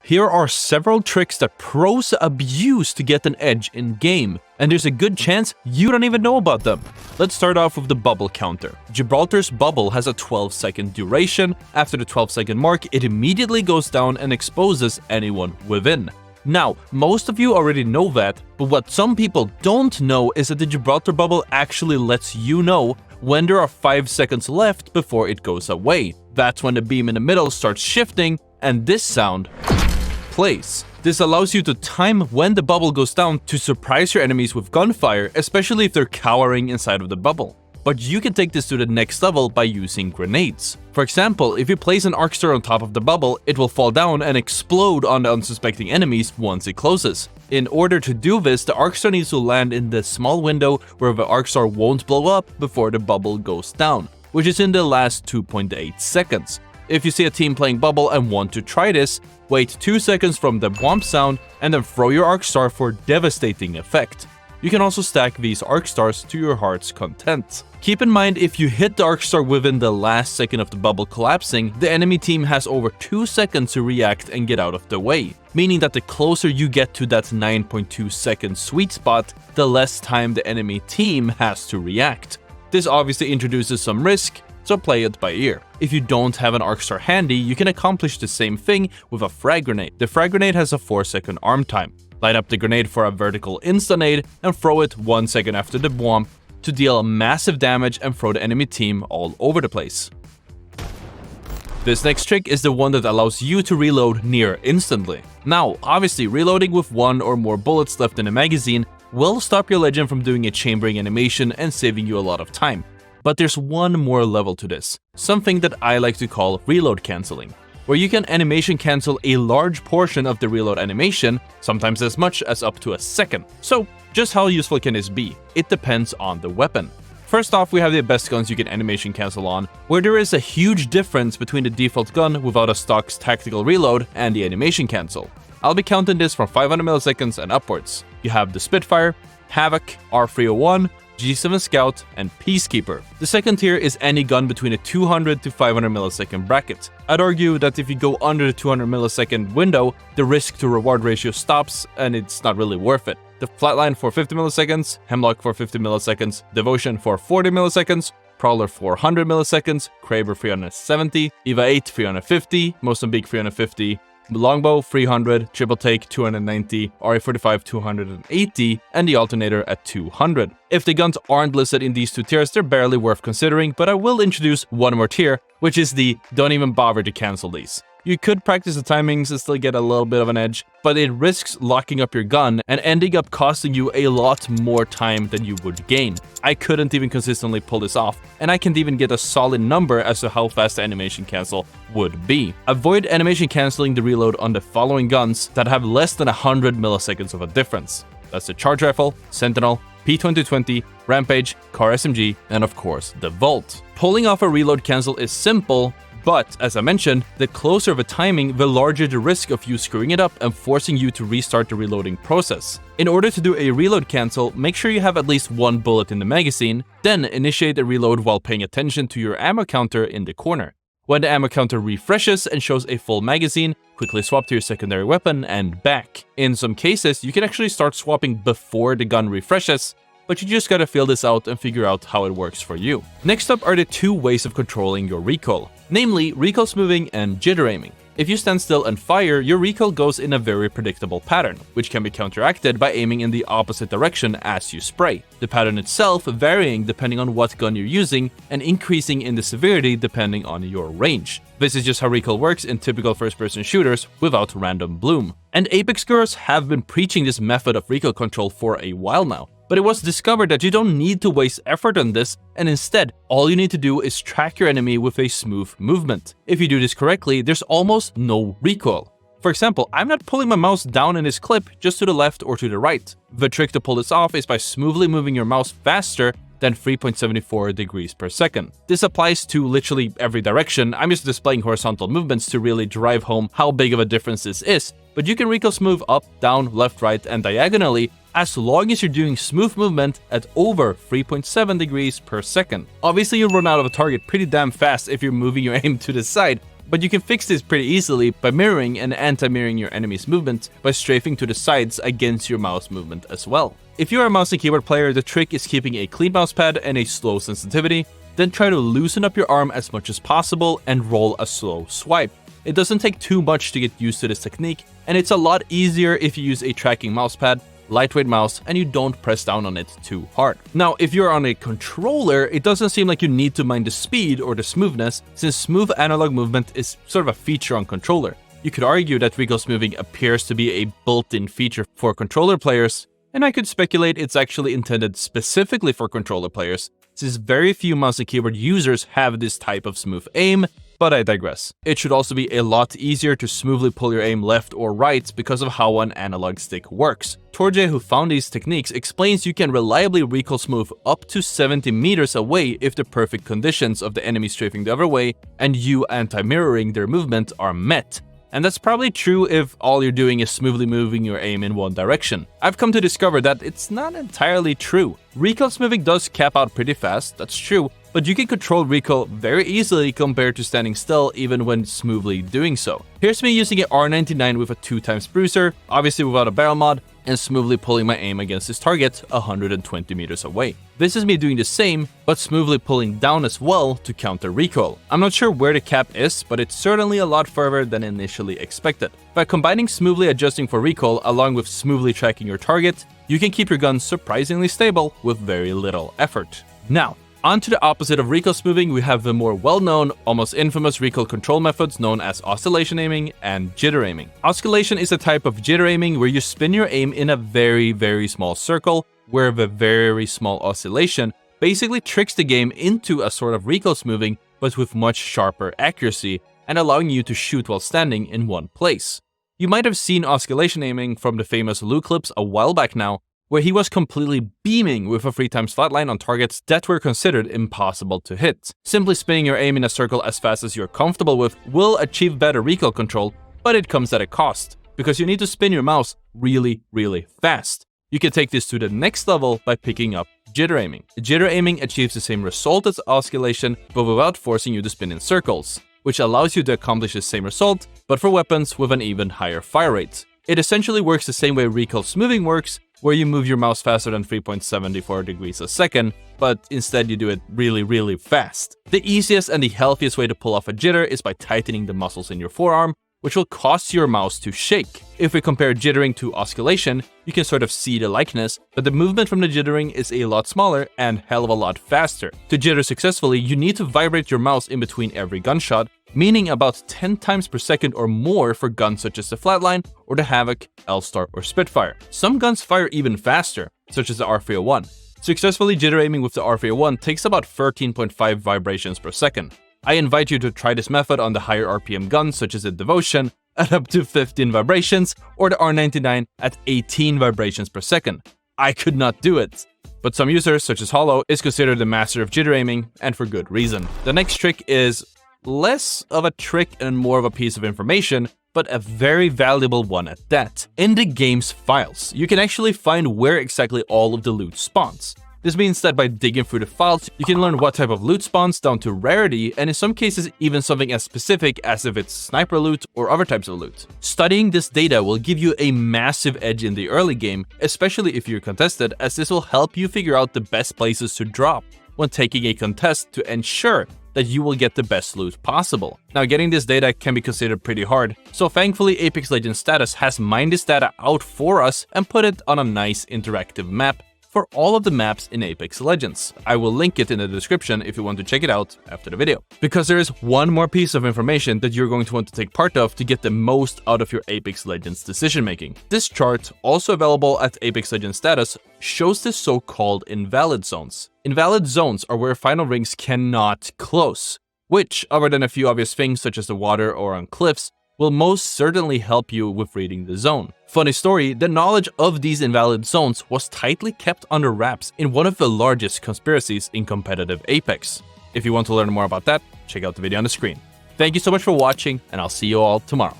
Here are several tricks that pros abuse to get an edge in game, and there's a good chance you don't even know about them. Let's start off with the bubble counter. Gibraltar's bubble has a 12-second duration. After the 12-second mark, it immediately goes down and exposes anyone within. Now, most of you already know that, but what some people don't know is that the Gibraltar bubble actually lets you know when there are 5 seconds left before it goes away. That's when the beam in the middle starts shifting, and this sound plays. This allows you to time when the bubble goes down to surprise your enemies with gunfire, especially if they're cowering inside of the bubble. But you can take this to the next level by using grenades. For example, if you place an arc star on top of the bubble, it will fall down and explode on the unsuspecting enemies once it closes. In order to do this, the arc star needs to land in the small window where the arc star won't blow up before the bubble goes down, which is in the last 2.8 seconds. If you see a team playing bubble and want to try this, wait 2 seconds from the whomp sound and then throw your arc star for devastating effect. You can also stack these arc stars to your heart's content. Keep in mind, if you hit the arc star within the last second of the bubble collapsing, the enemy team has over 2 seconds to react and get out of the way, meaning that the closer you get to that 9.2 second sweet spot, the less time the enemy team has to react. This obviously introduces some risk, so play it by ear. If you don't have an arc star handy, you can accomplish the same thing with a frag grenade. The frag grenade has a 4-second arm time. Light up the grenade for a vertical insta-nade and throw it 1 second after the bomb to deal massive damage and throw the enemy team all over the place. This next trick is the one that allows you to reload near instantly. Now, obviously, reloading with 1 or more bullets left in a magazine will stop your legend from doing a chambering animation and saving you a lot of time. But there's one more level to this, something that I like to call reload cancelling, where you can animation cancel a large portion of the reload animation, sometimes as much as up to a second. So, just how useful can this be? It depends on the weapon. First off, we have the best guns you can animation cancel on, where there is a huge difference between the default gun without a stock's tactical reload and the animation cancel. I'll be counting this from 500 milliseconds and upwards. You have the Spitfire, Havoc, R301, G7 Scout, and Peacekeeper. The second tier is any gun between a 200 to 500 millisecond bracket. I'd argue that if you go under the 200 millisecond window, the risk to reward ratio stops and it's not really worth it. The Flatline for 50 milliseconds, Hemlock for 50 milliseconds, Devotion for 40 milliseconds, Prowler 400 milliseconds, Kraber 370, Eva 8 350, Mozambique 350, Longbow 300, Triple Take 290, RA45 280, and the Alternator at 200. If the guns aren't listed in these two tiers, they're barely worth considering, but I will introduce one more tier, which is the don't even bother to cancel these. You could practice the timings and still get a little bit of an edge, but it risks locking up your gun and ending up costing you a lot more time than you would gain. I couldn't even consistently pull this off, and I can't even get a solid number as to how fast the animation cancel would be. Avoid animation canceling the reload on the following guns that have less than 100 milliseconds of a difference. That's the Charge Rifle, Sentinel, P2020, Rampage, Car SMG, and of course the Volt. Pulling off a reload cancel is simple, but, as I mentioned, the closer the timing, the larger the risk of you screwing it up and forcing you to restart the reloading process. In order to do a reload cancel, make sure you have at least 1 bullet in the magazine, then initiate a reload while paying attention to your ammo counter in the corner. When the ammo counter refreshes and shows a full magazine, quickly swap to your secondary weapon and back. In some cases, you can actually start swapping before the gun refreshes, but you just gotta feel this out and figure out how it works for you. Next up are the 2 ways of controlling your recoil, namely Ricos Moving and Jitter Aiming. If you stand still and fire, your recoil goes in a very predictable pattern, which can be counteracted by aiming in the opposite direction as you spray. The pattern itself varying depending on what gun you're using and increasing in the severity depending on your range. This is just how recoil works in typical first-person shooters without random bloom. And Apex girls have been preaching this method of recoil control for a while now. But it was discovered that you don't need to waste effort on this, and instead, all you need to do is track your enemy with a smooth movement. If you do this correctly, there's almost no recoil. For example, I'm not pulling my mouse down in this clip just to the left or to the right. The trick to pull this off is by smoothly moving your mouse faster than 3.74 degrees per second. This applies to literally every direction. I'm just displaying horizontal movements to really drive home how big of a difference this is. But you can recoil smooth up, down, left, right, and diagonally as long as you're doing smooth movement at over 3.7 degrees per second. Obviously, you'll run out of a target pretty damn fast if you're moving your aim to the side, But you can fix this pretty easily by mirroring and anti-mirroring your enemy's movement by strafing to the sides against your mouse movement as well. If you are a mouse and keyboard player, the trick is keeping a clean mousepad and a slow sensitivity, then try to loosen up your arm as much as possible and roll a slow swipe. It doesn't take too much to get used to this technique, and it's a lot easier if you use a tracking mousepad, lightweight mouse, and you don't press down on it too hard. Now, if you're on a controller, it doesn't seem like you need to mind the speed or the smoothness, since smooth analog movement is sort of a feature on controller. You could argue that Ricos Moving appears to be a built-in feature for controller players, and I could speculate it's actually intended specifically for controller players, since very few mouse and keyboard users have this type of smooth aim, but I digress. It should also be a lot easier to smoothly pull your aim left or right because of how an analog stick works. Torje, who found these techniques, explains you can reliably Ricos move up to 70 meters away if the perfect conditions of the enemy strafing the other way and you anti-mirroring their movement are met. And that's probably true if all you're doing is smoothly moving your aim in one direction. I've come to discover that it's not entirely true. Ricos moving does cap out pretty fast, that's true, but you can control recoil very easily compared to standing still even when smoothly doing so. Here's me using an R99 with a 2x bruiser, obviously without a barrel mod, and smoothly pulling my aim against this target 120 meters away. This is me doing the same, but smoothly pulling down as well to counter recoil. I'm not sure where the cap is, but it's certainly a lot further than initially expected. By combining smoothly adjusting for recoil along with smoothly tracking your target, you can keep your gun surprisingly stable with very little effort. Now, on to the opposite of Ricos Moving, we have the more well-known, almost infamous recoil control methods known as oscillation aiming and jitter aiming. Oscillation is a type of jitter aiming where you spin your aim in a very small circle, where the very small oscillation basically tricks the game into a sort of Ricos Moving, but with much sharper accuracy, and allowing you to shoot while standing in one place. You might have seen oscillation aiming from the famous Lou clips a while back now, where he was completely beaming with a 3x flatline on targets that were considered impossible to hit. Simply spinning your aim in a circle as fast as you're comfortable with will achieve better recoil control, but it comes at a cost, because you need to spin your mouse really fast. You can take this to the next level by picking up jitter aiming. Jitter aiming achieves the same result as oscillation, but without forcing you to spin in circles, which allows you to accomplish the same result, but for weapons with an even higher fire rate. It essentially works the same way recoil smoothing works, where you move your mouse faster than 3.74 degrees a second, but instead you do it really fast. The easiest and the healthiest way to pull off a jitter is by tightening the muscles in your forearm, which will cause your mouse to shake. If we compare jittering to oscillation, you can sort of see the likeness, but the movement from the jittering is a lot smaller and hell of a lot faster. To jitter successfully, you need to vibrate your mouse in between every gunshot, meaning about 10 times per second or more for guns such as the Flatline or the Havoc, L-Star, or Spitfire. Some guns fire even faster, such as the R301. Successfully jitter aiming with the R301 takes about 13.5 vibrations per second. I invite you to try this method on the higher RPM guns such as the Devotion at up to 15 vibrations or the R99 at 18 vibrations per second. I could not do it. But some users, such as Hollow, is considered the master of jitter aiming, and for good reason. The next trick is less of a trick and more of a piece of information, but a very valuable one at that. In the game's files, you can actually find where exactly all of the loot spawns. This means that by digging through the files, you can learn what type of loot spawns down to rarity, and in some cases even something as specific as if it's sniper loot or other types of loot. Studying this data will give you a massive edge in the early game, especially if you're contested, as this will help you figure out the best places to drop when taking a contest to ensure that you will get the best loot possible. Now, getting this data can be considered pretty hard, so thankfully Apex Legends Status has mined this data out for us and put it on a nice interactive map for all of the maps in Apex Legends. I will link it in the description if you want to check it out after the video. Because there is one more piece of information that you're going to want to take part of to get the most out of your Apex Legends decision making. This chart, also available at Apex Legends Status, shows the so-called invalid zones. Invalid zones are where final rings cannot close, which, other than a few obvious things such as the water or on cliffs, will most certainly help you with reading the zone. Funny story, the knowledge of these invalid zones was tightly kept under wraps in one of the largest conspiracies in competitive Apex. If you want to learn more about that, check out the video on the screen. Thank you so much for watching, and I'll see you all tomorrow.